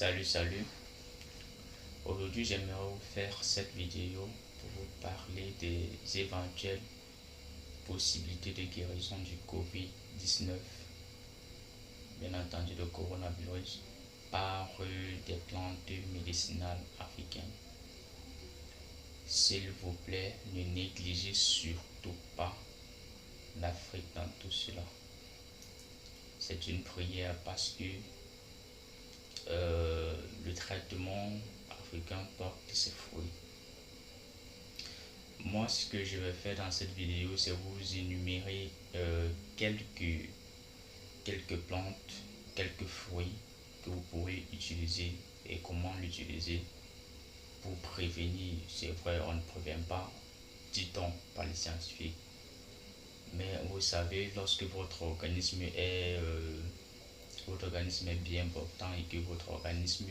Salut. Aujourd'hui, j'aimerais vous faire cette vidéo pour vous parler des éventuelles possibilités de guérison du COVID-19, bien entendu le coronavirus, par des plantes médicinales africaines. S'il vous plaît, ne négligez surtout pas l'Afrique dans tout cela. C'est une prière parce que le traitement africain porte ses fruits. Moi, ce que je vais faire dans cette vidéo, c'est vous énumérer quelques plantes, quelques fruits que vous pourrez utiliser et comment l'utiliser pour prévenir. C'est vrai, on ne prévient pas, dit-on par les scientifiques. Mais vous savez, lorsque votre organisme est bien portant et que votre organisme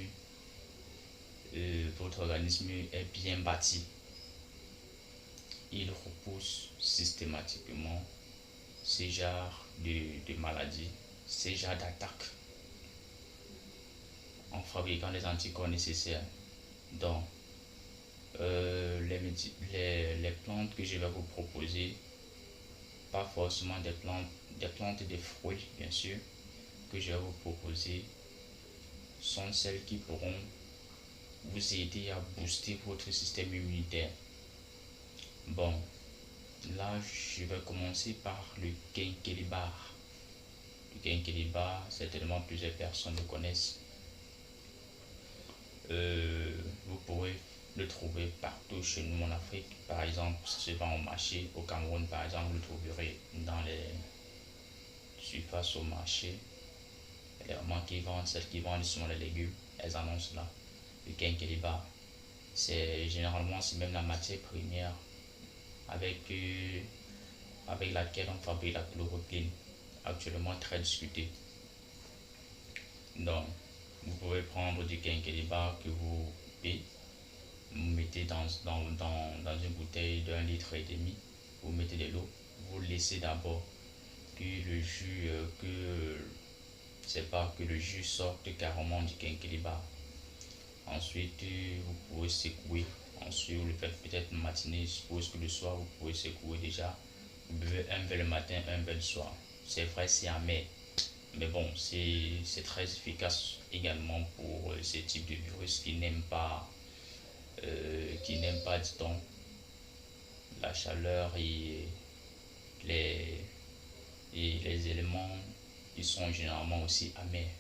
est bien bâti, il repousse systématiquement ces genres de maladies, ces genres d'attaques en fabriquant les anticorps nécessaires. Donc, les plantes que je vais vous proposer, pas forcément des plantes et des fruits, bien sûr, que je vais vous proposer, sont celles qui pourront vous aider à booster votre système immunitaire. Bon, là, je vais commencer par le quinquelibar. Le quinquelibar, certainement plusieurs personnes le connaissent. Vous pourrez le trouver partout chez nous en Afrique. Par exemple, ça se vend au marché. Au Cameroun, par exemple, vous le trouverez dans les surfaces au marché. Les mamans qui vendent, celles qui vendent souvent les légumes, elles annoncent là. Le quinquelibar, c'est même la matière première avec laquelle on fabrique la chloroquine, actuellement très discutée. Donc, vous pouvez prendre du quinquelibar que vous coupez, vous mettez dans une bouteille d'1,5 litre, vous mettez de l'eau, vous laissez d'abord que le jus sorte carrément du quinquelibar. Ensuite, vous pouvez secouer. Ensuite, vous le faites peut-être matinée, je suppose que le soir, vous pouvez secouer déjà. Vous buvez un verre le matin, un verre le soir. C'est vrai, c'est amer. Mais bon, c'est très efficace également pour ces types de virus qui n'aiment pas, dit-on, la chaleur et les éléments qui sont généralement aussi amers.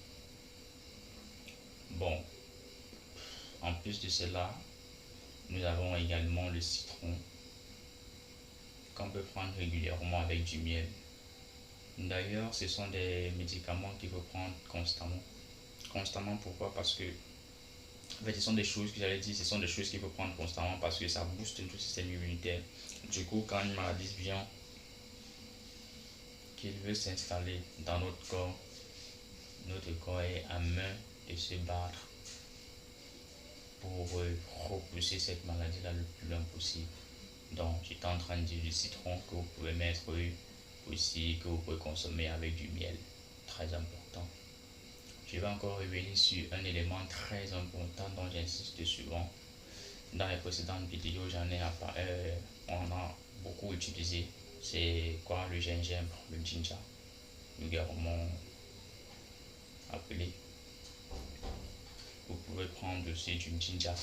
Bon, en plus de cela, nous avons également le citron qu'on peut prendre régulièrement avec du miel. D'ailleurs, ce sont des médicaments qu'il faut prendre constamment. Constamment, pourquoi? Parce que, en fait, ce sont des choses que j'allais dire, ce sont des choses qu'il faut prendre constamment parce que ça booste tout le système immunitaire. Du coup, quand une maladie vient, qu'il veut s'installer dans notre corps est à main de se battre pour repousser cette maladie-là le plus loin possible. Donc, j'étais en train de dire du citron que vous pouvez mettre aussi, que vous pouvez consommer avec du miel. Très important. Je vais encore revenir sur un élément très important dont j'insiste souvent. Dans les précédentes vidéos, on a beaucoup utilisé. C'est quoi? Le gingembre, le ginger, vulgairement appelé. Vous pouvez prendre aussi du ginger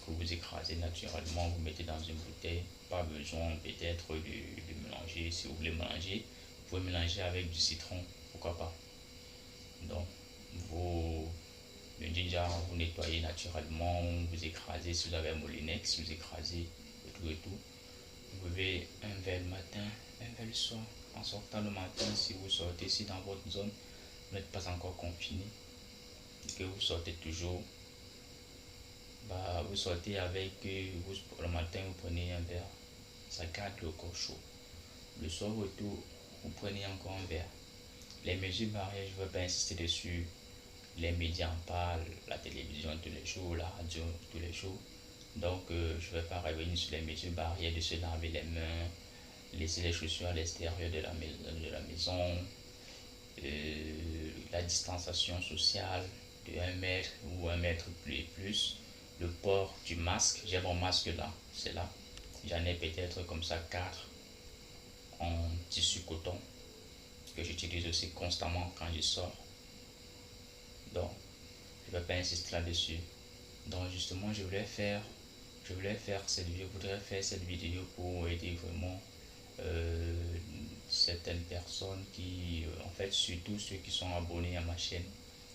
que vous écrasez naturellement, vous mettez dans une bouteille. Pas besoin peut-être de mélanger. Si vous voulez mélanger, vous pouvez mélanger avec du citron, pourquoi pas. Donc, le ginger, vous nettoyez naturellement, vous écrasez. Si vous avez un moulinex, vous écrasez et tout. Vous buvez un verre le matin, un verre le soir. En sortant le matin, si vous sortez ici dans votre zone, vous n'êtes pas encore confiné et que vous sortez toujours, vous sortez avec, le matin vous prenez un verre, ça garde le corps chaud. Le soir retour, vous prenez encore un verre. Les mesures barrières, je ne veux pas insister dessus. Les médias en parlent, la télévision tous les jours, la radio tous les jours. Donc, je ne vais pas revenir sur les mesures barrières de se laver les mains, laisser les chaussures à l'extérieur de la maison, la distanciation sociale de 1 mètre ou 1 mètre plus. Le port du masque, j'ai mon masque là, c'est là. J'en ai peut-être comme ça 4 en tissu coton que j'utilise aussi constamment quand je sors. Donc, je ne vais pas insister là-dessus. Donc justement, je voudrais faire cette vidéo pour aider vraiment certaines personnes qui, en fait, surtout ceux qui sont abonnés à ma chaîne.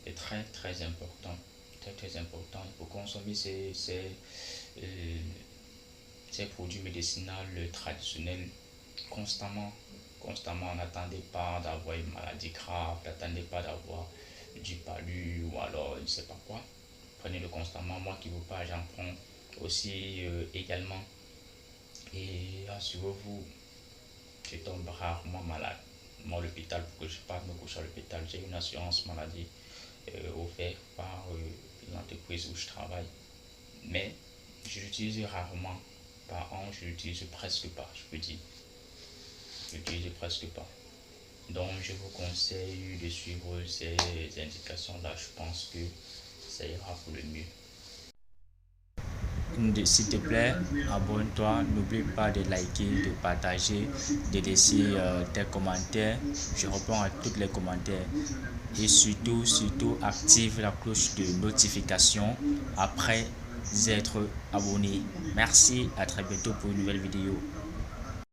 C'est très très important, très important. Il faut consommer ces produits médicinaux traditionnels constamment. N'attendez pas d'avoir une maladie grave, n'attendez pas d'avoir du palu ou alors je ne sais pas quoi. Prenez-le constamment. Moi qui vous parle, j'en prends aussi également. Et assurez-vous, je tombe rarement malade. Moi, l'hôpital, pour que je parte me coucher à l'hôpital, j'ai une assurance maladie offerte par l'entreprise où je travaille. Mais je l'utilise rarement. Par an, je l'utilise presque pas, je peux dire. Je l'utilise presque pas. Donc, je vous conseille de suivre ces indications-là. Je pense que ça ira pour le mieux. S'il te plaît, abonne-toi, n'oublie pas de liker, de partager, de laisser tes commentaires. Je réponds à tous les commentaires. Et surtout, active la cloche de notification après être abonné. Merci, à très bientôt pour une nouvelle vidéo.